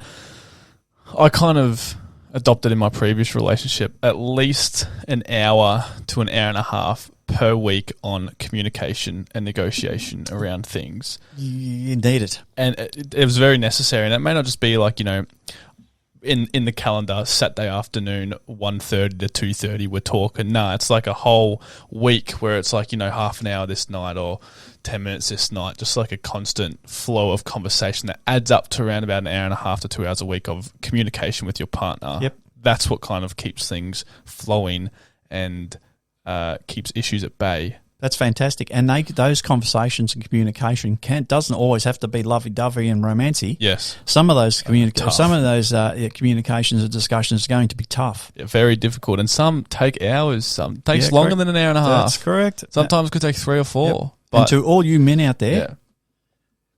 I kind of adopted in my previous relationship at least an hour to an hour and a half per week on communication and negotiation around things. You need it. And it was very necessary. And it may not just be like, in the calendar, Saturday afternoon, 1:30 to 2:30, we're talking. No, it's like a whole week where it's like, half an hour this night or 10 minutes this night, just like a constant flow of conversation that adds up to around about an hour and a half to 2 hours a week of communication with your partner. Yep. That's what kind of keeps things flowing and keeps issues at bay. That's fantastic. And those conversations and communication doesn't always have to be lovey-dovey and romancy. Yes. Some of those communications and discussions are going to be tough. Yeah, very difficult. And some take hours. Some takes longer than an hour and a half. That's correct. Sometimes it could take 3 or 4. Yep. But, and to all you men out there,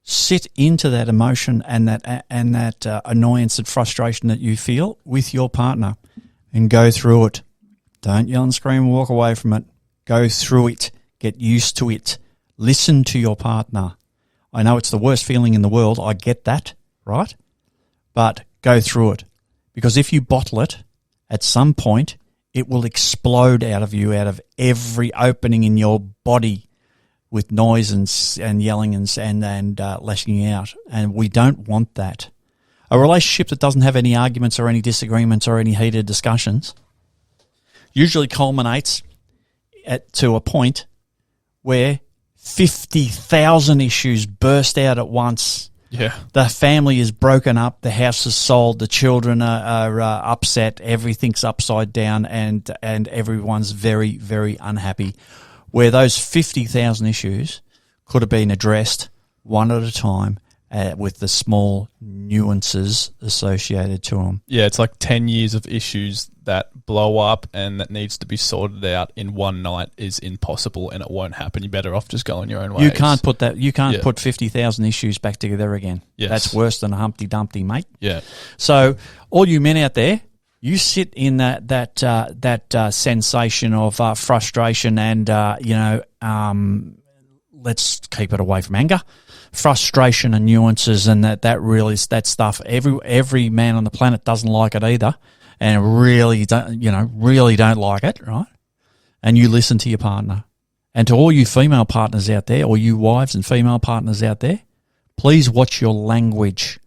sit into that emotion and that annoyance and frustration that you feel with your partner and go through it. Don't yell and scream and walk away from it. Go through it. Get used to it. Listen to your partner. I know it's the worst feeling in the world. I get that, right? But go through it. Because if you bottle it, at some point, it will explode out of you, out of every opening in your body with noise and yelling and lashing out. And we don't want that. A relationship that doesn't have any arguments or any disagreements or any heated discussions usually culminates to a point where 50,000 issues burst out at once. Yeah. The family is broken up, the house is sold, the children are upset, everything's upside down, and everyone's very, very unhappy. Where those 50,000 issues could have been addressed one at a time with the small nuances associated to them. Yeah, it's like 10 years of issues that blow up and that needs to be sorted out in one night is impossible, and it won't happen. You're better off just going your own ways. You can't put that. You can't put 50,000 issues back together again. Yes. That's worse than a Humpty Dumpty, mate. Yeah. So all you men out there, you sit in that sensation of frustration and let's keep it away from anger, frustration and nuances, and that stuff. Every man on the planet doesn't like it either. And really don't like it, right? And you listen to your partner. And to all you female partners out there, or you wives and female partners out there, please watch your language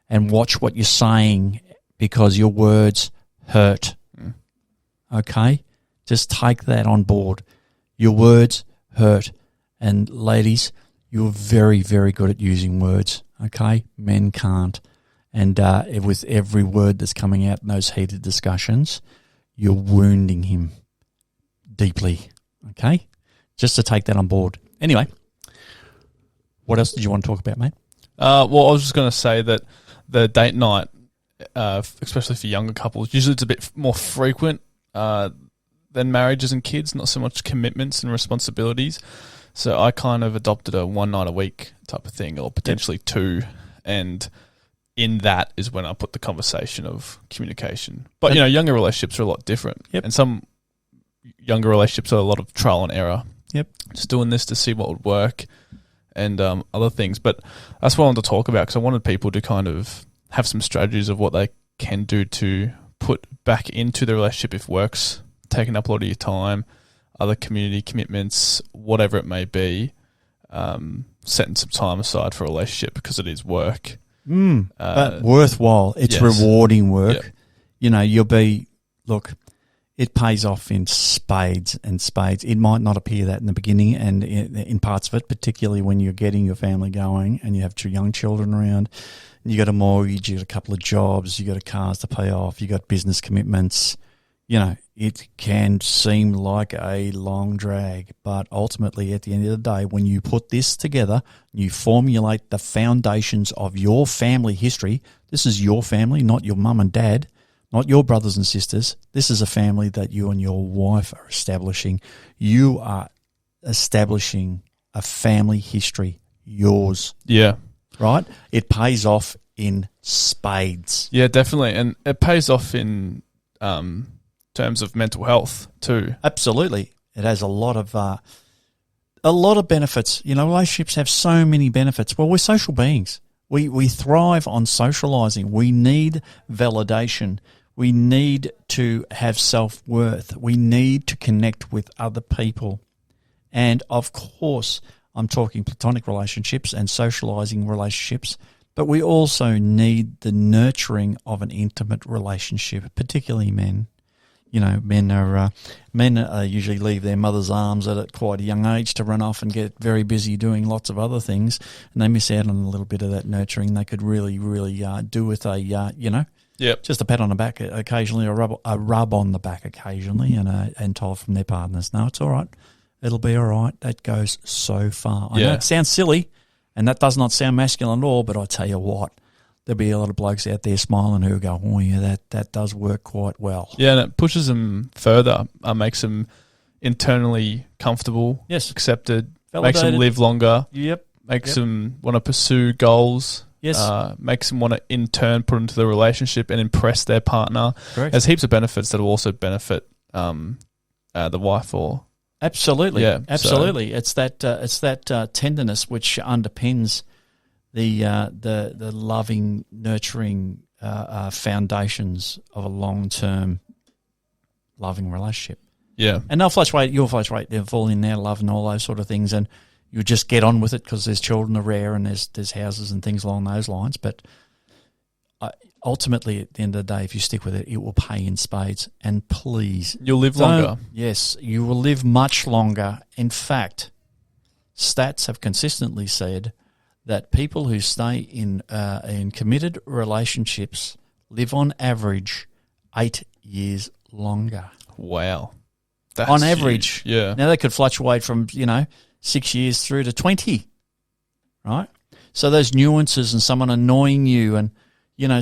and watch what you're saying, because your words hurt. Okay? Just take that on board. Your words hurt. And ladies, you're very, very good at using words. Okay? Men can't. And with every word that's coming out in those heated discussions, you're wounding him deeply, okay? Just to take that on board. Anyway, what else did you want to talk about, mate? Well, I was just going to say that the date night, especially for younger couples, usually it's a bit more frequent than marriages and kids, not so much commitments and responsibilities. So I kind of adopted a 1 night a week type of thing, or potentially 2, and in that is when I put the conversation of communication. But, younger relationships are a lot different. Yep. And some younger relationships are a lot of trial and error. Yep. Just doing this to see what would work and other things. But that's what I wanted to talk about, because I wanted people to kind of have some strategies of what they can do to put back into the relationship if work's taking up a lot of your time, other community commitments, whatever it may be, setting some time aside for a relationship because it is work. But worthwhile. It's rewarding work. Yep. It pays off in spades and spades. It might not appear that in the beginning and in parts of it, particularly when you're getting your family going and you have 2 young children around, and you got a mortgage, you got a couple of jobs, you got cars to pay off, you got business commitments. It can seem like a long drag, but ultimately at the end of the day, when you put this together, you formulate the foundations of your family history. This is your family, not your mum and dad, not your brothers and sisters. This is a family that you and your wife are establishing. You are establishing a family history, yours. Yeah. Right? It pays off in spades. Yeah, definitely. And it pays off in terms of mental health too. Absolutely. It has a lot of benefits. Relationships have so many benefits. Well, we're social beings. We thrive on socializing. We need validation. We need to have self-worth. We need to connect with other people. And, of course, I'm talking platonic relationships and socializing relationships, but we also need the nurturing of an intimate relationship, particularly men. You know, men usually leave their mother's arms at quite a young age to run off and get very busy doing lots of other things, and they miss out on a little bit of that nurturing they could really do with a, just a pat on the back occasionally, or a rub on the back occasionally, and told from their partners, no, it's all right, it'll be all right. That goes so far. I know it sounds silly, and that does not sound masculine at all, but I tell you what, there'll be a lot of blokes out there smiling who go, oh, yeah, that does work quite well. Yeah, and it pushes them further, makes them internally comfortable, accepted, validated, makes them live longer, makes them want to pursue goals, makes them want to in turn put into the relationship and impress their partner. Correct. There's heaps of benefits that will also benefit the wife or... Absolutely, absolutely. So. It's that tenderness which underpins the loving, nurturing foundations of a long-term loving relationship. Yeah. And they'll fluctuate, you'll fluctuate, they'll fall in there, love and all those sort of things, and you just get on with it because there's children are rare and there's houses and things along those lines. But ultimately, at the end of the day, if you stick with it, it will pay in spades. And please... You'll live longer. Yes, you will live much longer. In fact, stats have consistently said that people who stay in committed relationships live on average 8 years longer. Wow. That's on average. Huge. Yeah. Now, they could fluctuate from, 6 years through to 20, right? So those nuances and someone annoying you and,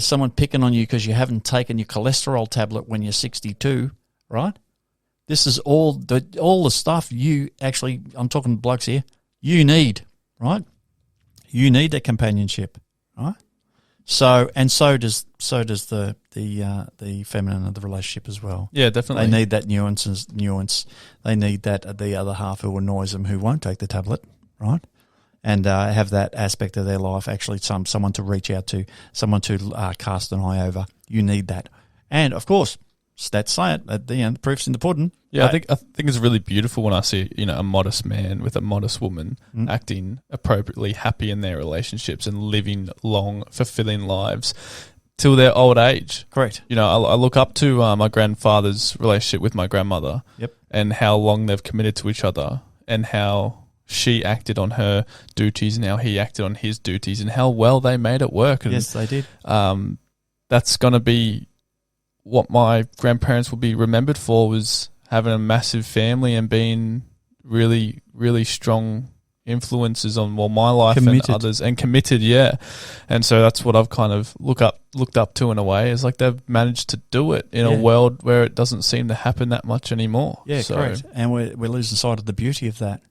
someone picking on you because you haven't taken your cholesterol tablet when you're 62, right? This is all the stuff you actually, I'm talking blokes here, you need, right? You need that companionship, right? So does the feminine of the relationship as well. Yeah, definitely. They need that nuance. They need that the other half who annoys them, who won't take the tablet, right? And have that aspect of their life, actually someone to reach out to, someone to cast an eye over. You need that. And, of course, stats say it, at the end, proof's in the pudding. Yeah, I think it's really beautiful when I see, a modest man with a modest woman acting appropriately happy in their relationships and living long, fulfilling lives till their old age. Correct. I look up to my grandfather's relationship with my grandmother. Yep. And how long they've committed to each other and how she acted on her duties and how he acted on his duties and how well they made it work. And, yes, they did. That's going to be what my grandparents will be remembered for, was having a massive family and being really, really strong influences on my life and others, and committed, And so that's what I've kind of looked up to in a way, is like they've managed to do it in a world where it doesn't seem to happen that much anymore. Yeah, correct. And we're losing sight of the beauty of that.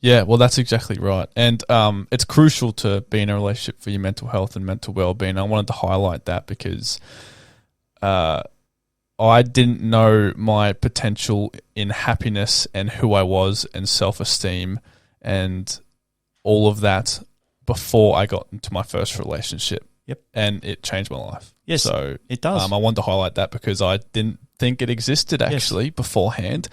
Yeah, well, that's exactly right. And it's crucial to be in a relationship for your mental health and mental well-being. I wanted to highlight that because I didn't know my potential in happiness and who I was and self-esteem and all of that before I got into my first relationship. Yep. And it changed my life. Yes, so it does. I wanted to highlight that because I didn't think it existed actually beforehand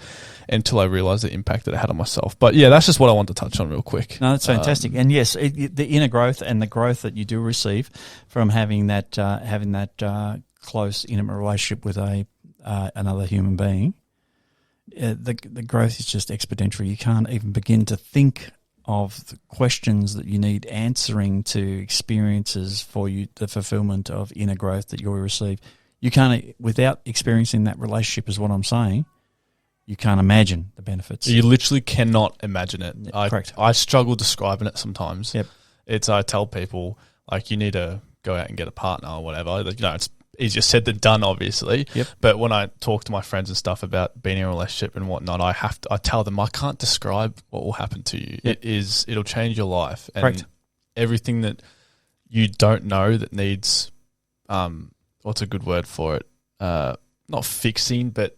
until I realised the impact that it had on myself. But yeah, that's just what I want to touch on real quick. No, that's fantastic. And yes, the inner growth and the growth that you do receive from having that close, intimate relationship with another human being, the growth is just exponential. You can't even begin to think of the questions that you need answering to experiences for you, the fulfillment of inner growth that you'll receive. You can't, without experiencing that relationship, is what I'm saying. You can't imagine the benefits. You literally cannot imagine it. Correct. I struggle describing it sometimes. Yep. I tell people, like, you need to go out and get a partner or whatever. It's easier said than done, obviously. Yep. But when I talk to my friends and stuff about being in a relationship and whatnot, I tell them I can't describe what will happen to you. Yep. It'll change your life. And Correct. everything that you don't know that needs, what's a good word for it? Not fixing, but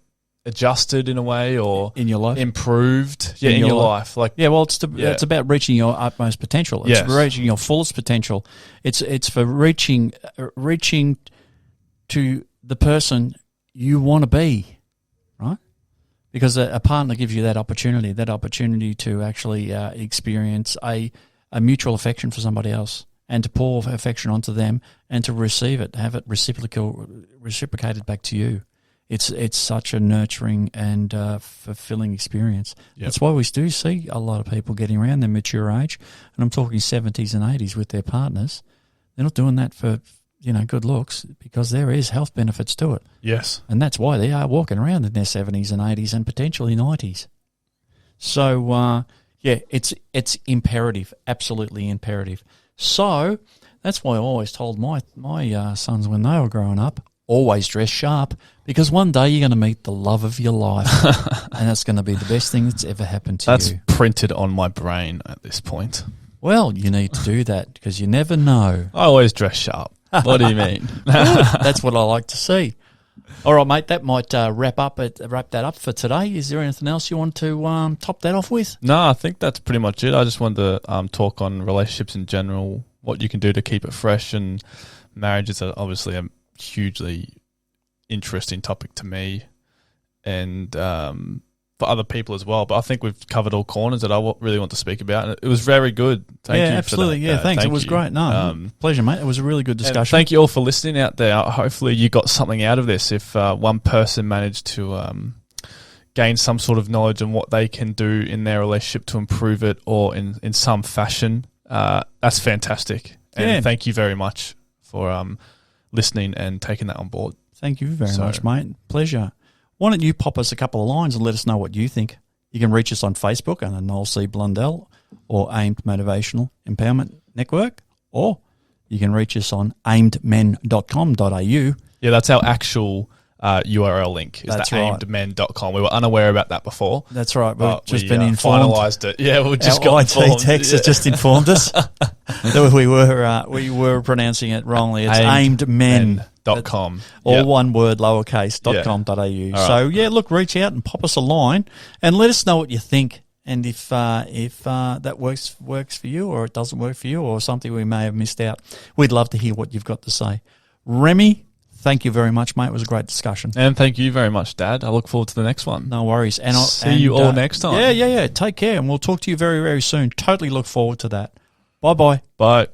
adjusted in a way or in your life. improved. Yeah, in your life. Like, yeah, well, it's about reaching your utmost potential. It's Yes. reaching your fullest potential. It's for reaching to the person you want to be, right? Because a partner gives you that opportunity to actually experience a mutual affection for somebody else, and to pour affection onto them, and to receive it, have it reciprocated back to you. It's such a nurturing and fulfilling experience. Yep. That's why we do see a lot of people getting around their mature age, and I'm talking 70s and 80s with their partners. They're not doing that for good looks, because there is health benefits to it. yes. And that's why they are walking around in their 70s and 80s and potentially 90s. So, it's imperative, absolutely imperative. So that's why I always told my sons when they were growing up, always dress sharp, because one day you're going to meet the love of your life, and that's going to be the best thing that's ever happened to you. That's printed on my brain at this point. Well, you need to do that, because you never know. I always dress sharp. What do you mean? That's what I like to see. All right, mate, that might wrap that up for today. Is there anything else you want to top that off with? No, I think that's pretty much it. I just wanted to talk on relationships in general, what you can do to keep it fresh, and marriage is obviously a hugely interesting topic to me, and for other people as well. But I think we've covered all corners that I really want to speak about, and it was very good. Thank you. Absolutely. For that. Thanks. Thank It was you. great. No, pleasure, mate. It was a really good discussion. And thank you all for listening out there. Hopefully you got something out of this. If one person managed to gain some sort of knowledge on what they can do in their relationship to improve it, or in some fashion, that's fantastic. And thank you very much for listening and taking that on board. Thank you very much, mate. Pleasure. Why don't you pop us a couple of lines and let us know what you think? You can reach us on Facebook under Noel C. Blundell or Aimed Motivational Empowerment Network, or you can reach us on aimedmen.com.au. Yeah, that's our actual URL link. Is That's the right. aimedmen.com. We were unaware about that before. That's right. We've But just we, been informed. Finalised it. Yeah, we just Our got IT informed. text has just informed us that we were pronouncing it wrongly. It's aimedmen.com. All one word, lowercase, .com.au. So, look, reach out and pop us a line and let us know what you think, and if that works for you, or it doesn't work for you, or something we may have missed out. We'd love to hear what you've got to say. Remy, thank you very much, mate. It was a great discussion. And thank you very much, Dad. I look forward to the next one. No worries. And see you all next time. Yeah. Take care, and we'll talk to you very, very soon. Totally look forward to that. Bye-bye. Bye.